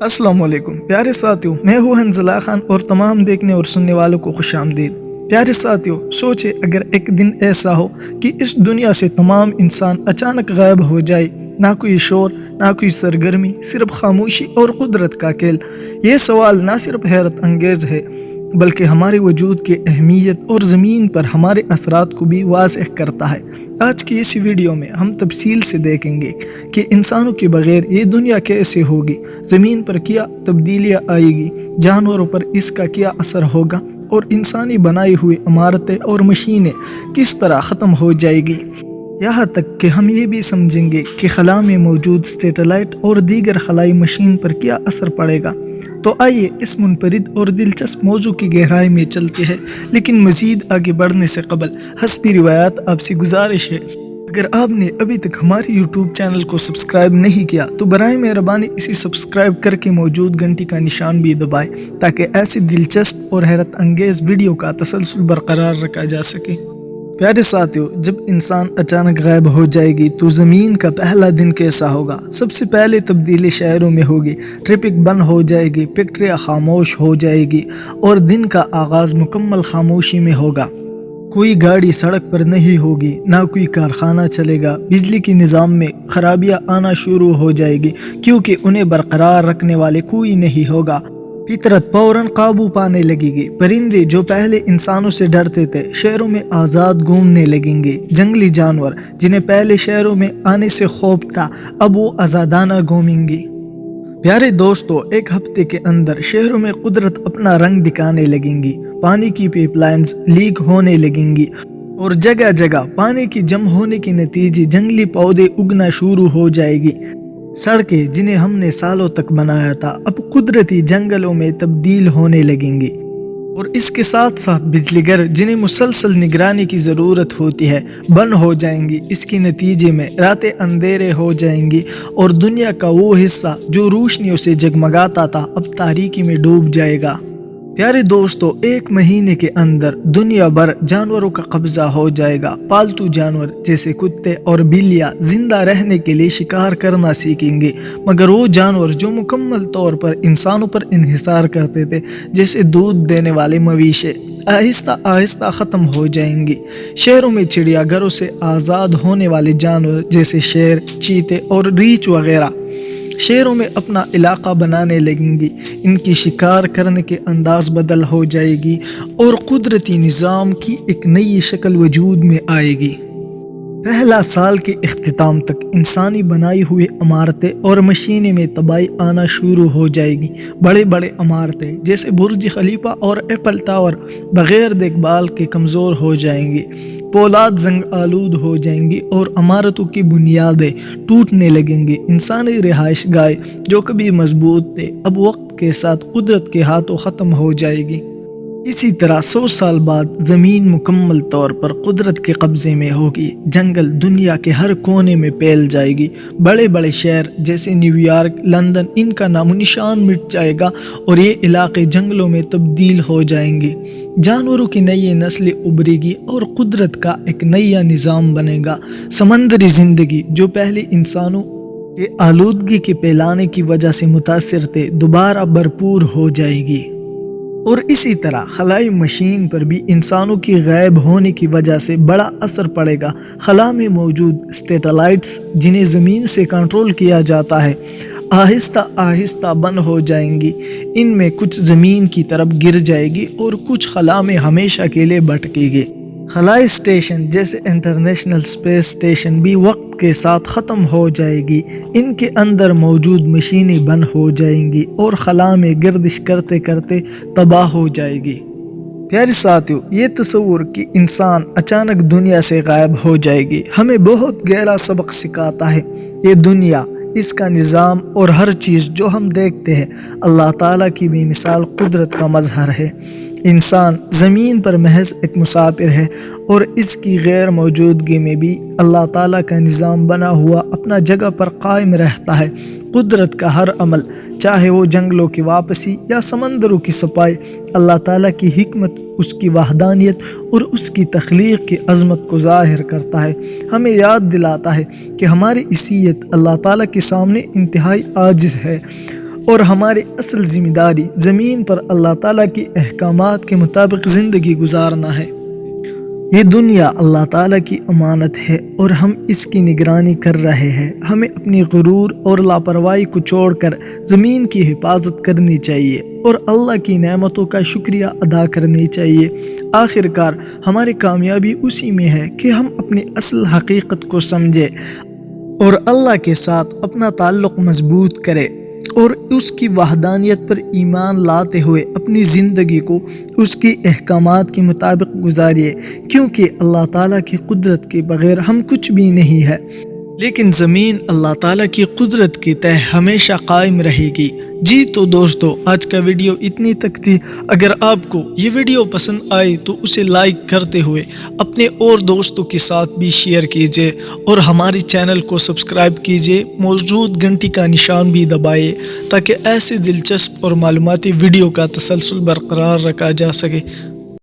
अस्सलाम वालेकुम प्यारे साथियों, मैं हूँ हंज़ला खान और तमाम देखने और सुनने वालों को खुश आमदीद। प्यारे साथियों, सोचे अगर एक दिन ऐसा हो कि इस दुनिया से तमाम इंसान अचानक गायब हो जाए, ना कोई शोर ना कोई सरगर्मी, सिर्फ खामोशी और कुदरत का खेल। ये सवाल ना सिर्फ हैरत अंगेज है बल्कि हमारे वजूद की अहमियत और ज़मीन पर हमारे असरात को भी वाज़ेह करता है। आज की इस वीडियो में हम तफसील से देखेंगे कि इंसानों के बगैर ये दुनिया कैसे होगी, ज़मीन पर क्या तब्दीलियाँ आएगी, जानवरों पर इसका क्या असर होगा और इंसानी बनाई हुई इमारतें और मशीनें किस तरह ख़त्म हो जाएगी। यहाँ तक कि हम ये भी समझेंगे कि खला में मौजूद सैटेलाइट और दीगर खलाई मशीन पर क्या असर पड़ेगा। तो आइए इस मुनफरिद और दिलचस्प मौजू की गहराई में चलते हैं, लेकिन मज़ीद आगे बढ़ने से कबल हस्बी रिवायात आपसे गुजारिश है, अगर आपने अभी तक हमारे यूट्यूब चैनल को सब्सक्राइब नहीं किया तो बराए मेहरबानी इसे सब्सक्राइब करके मौजूद घंटी का निशान भी दबाएं ताकि ऐसी दिलचस्प और हैरत अंगेज़ वीडियो का तसलसल बरकरार रखा जा सके। प्यारे साथियों, जब इंसान अचानक गायब हो जाएगी तो ज़मीन का पहला दिन कैसा होगा। सबसे पहले तब्दीली शहरों में होगी, ट्रैफिक बंद हो जाएगी, फैक्ट्रियाँ खामोश हो जाएगी और दिन का आगाज़ मुकम्मल खामोशी में होगा। कोई गाड़ी सड़क पर नहीं होगी, ना कोई कारखाना चलेगा, बिजली के निज़ाम में खराबियाँ आना शुरू हो जाएगी क्योंकि उन्हें बरकरार रखने वाले कोई नहीं होगा। फितरत फौरन काबू पाने लगेगी, परिंदे जो पहले इंसानों से डरते थे शहरों में आज़ाद घूमने लगेंगे, जंगली जानवर जिन्हें पहले शहरों में आने से खौफ था अब वो आज़ादाना घूमेंगे। प्यारे दोस्तों, एक हफ्ते के अंदर शहरों में कुदरत अपना रंग दिखाने लगेंगी, पानी की पाइपलाइंस लीक होने लगेंगी और जगह जगह पानी की जम होने के नतीजे जंगली पौधे उगना शुरू हो जाएगी। सड़कें जिन्हें हमने सालों तक बनाया था अब कुदरती जंगलों में तब्दील होने लगेंगी और इसके साथ साथ बिजली घर जिन्हें मुसलसल निगरानी की ज़रूरत होती है बंद हो जाएंगी। इसके नतीजे में रातें अंधेरे हो जाएंगी और दुनिया का वो हिस्सा जो रोशनियों से जगमगाता था अब तारीकी में डूब जाएगा। प्यारे दोस्तों, एक महीने के अंदर दुनिया भर जानवरों का कब्जा हो जाएगा। पालतू जानवर जैसे कुत्ते और बिल्लियाँ जिंदा रहने के लिए शिकार करना सीखेंगे, मगर वो जानवर जो मुकम्मल तौर पर इंसानों पर इन्हिसार करते थे जैसे दूध देने वाले मवेशी आहिस्ता आहिस्ता ख़त्म हो जाएंगी। शहरों में चिड़ियाघरों से आज़ाद होने वाले जानवर जैसे शेर, चीते और रीछ वगैरह शहरों में अपना इलाका बनाने लगेंगी। इनकी शिकार करने के अंदाज बदल हो जाएगी और कुदरती निज़ाम की एक नई शक्ल वजूद में आएगी। पहला साल के इख्तिताम तक इंसानी बनाई हुई इमारतें और मशीनें में तबाही आना शुरू हो जाएगी। बड़े बड़े इमारतें जैसे बुर्ज खलीफा और एप्पल टावर बग़ैर देखभाल के कमज़ोर हो जाएंगी, पोलाद जंग आलूद हो जाएंगी और इमारतों की बुनियादें टूटने लगेंगी। इंसानी रिहाइश गाह जो कभी मजबूत थे अब वक्त के साथ कुदरत के हाथों ख़त्म हो जाएगी। इसी तरह 100 साल बाद ज़मीन मुकम्मल तौर पर कुदरत के कब्ज़े में होगी। जंगल दुनिया के हर कोने में फैल जाएगी। बड़े बड़े शहर जैसे न्यूयॉर्क, लंदन इनका नामो निशान मिट जाएगा और ये इलाके जंगलों में तब्दील हो जाएंगे। जानवरों की नई नस्लें उभरेगी और कुदरत का एक नया निज़ाम बनेगा। समंदरी ज़िंदगी जो पहले इंसानों के आलूदगी के फैलाने की वजह से मुतासिर थे दोबारा भरपूर हो जाएगी। और इसी तरह खलाई मशीन पर भी इंसानों की गायब होने की वजह से बड़ा असर पड़ेगा। खला में मौजूद सैटेलाइट्स जिन्हें ज़मीन से कंट्रोल किया जाता है आहिस्ता आहिस्ता बंद हो जाएंगी। इनमें कुछ ज़मीन की तरफ गिर जाएगी और कुछ खला में हमेशा के लिए भटकेगी। खलाई स्टेशन जैसे इंटरनेशनल स्पेस स्टेशन भी वक्त के साथ ख़त्म हो जाएगी। इनके अंदर मौजूद मशीनें बंद हो जाएंगी और खला में गर्दिश करते करते तबाह हो जाएगी। प्यारे साथियों, ये तस्वुर कि इंसान अचानक दुनिया से गायब हो जाएगी हमें बहुत गहरा सबक सिखाता है। ये दुनिया, इसका निज़ाम और हर चीज़ जो हम देखते हैं अल्लाह ताला की बेमिसाल कुदरत का मज़हर है। इंसान ज़मीन पर महज एक मुसाफिर है और इसकी गैर मौजूदगी में भी अल्लाह ताला का निज़ाम बना हुआ अपना जगह पर कायम रहता है। कुदरत का हर अमल, चाहे वो जंगलों की वापसी या समंदरों की सफाई, अल्लाह ताला की हिकमत, उसकी वहदानियत और उसकी तख्लीक की अज़मत को ज़ाहिर करता है। हमें याद दिलाता है कि हमारी इसीयत अल्लाह ताला के सामने इंतहाई आजिज़ है اور ہماری اصل ذمہ داری زمین پر اللہ تعالیٰ کی احکامات کے مطابق زندگی گزارنا ہے۔ یہ دنیا اللہ تعالیٰ کی امانت ہے اور ہم اس کی نگرانی کر رہے ہیں۔ ہمیں اپنی غرور اور لاپرواہی کو چھوڑ کر زمین کی حفاظت کرنی چاہیے اور اللہ کی نعمتوں کا شکریہ ادا کرنی چاہیے۔ آخر کار ہماری کامیابی اسی میں ہے کہ ہم اپنی اصل حقیقت کو سمجھیں اور اللہ کے ساتھ اپنا تعلق مضبوط کریں اور اس کی وحدانیت پر ایمان لاتے ہوئے اپنی زندگی کو اس کی احکامات کے مطابق گزاریے، کیونکہ اللہ تعالیٰ کی قدرت کے بغیر ہم کچھ بھی نہیں ہے، لیکن زمین اللہ تعالیٰ کی قدرت کے تحت ہمیشہ قائم رہے گی۔ جی تو دوستو، آج کا ویڈیو اتنی تک تھی۔ اگر آپ کو یہ ویڈیو پسند آئی تو اسے لائک کرتے ہوئے اپنے اور دوستوں کے ساتھ بھی شیئر کیجیے اور ہمارے چینل کو سبسکرائب کیجیے، موجود گھنٹی کا نشان بھی دبائیے تاکہ ایسے دلچسپ اور معلوماتی ویڈیو کا تسلسل برقرار رکھا جا سکے۔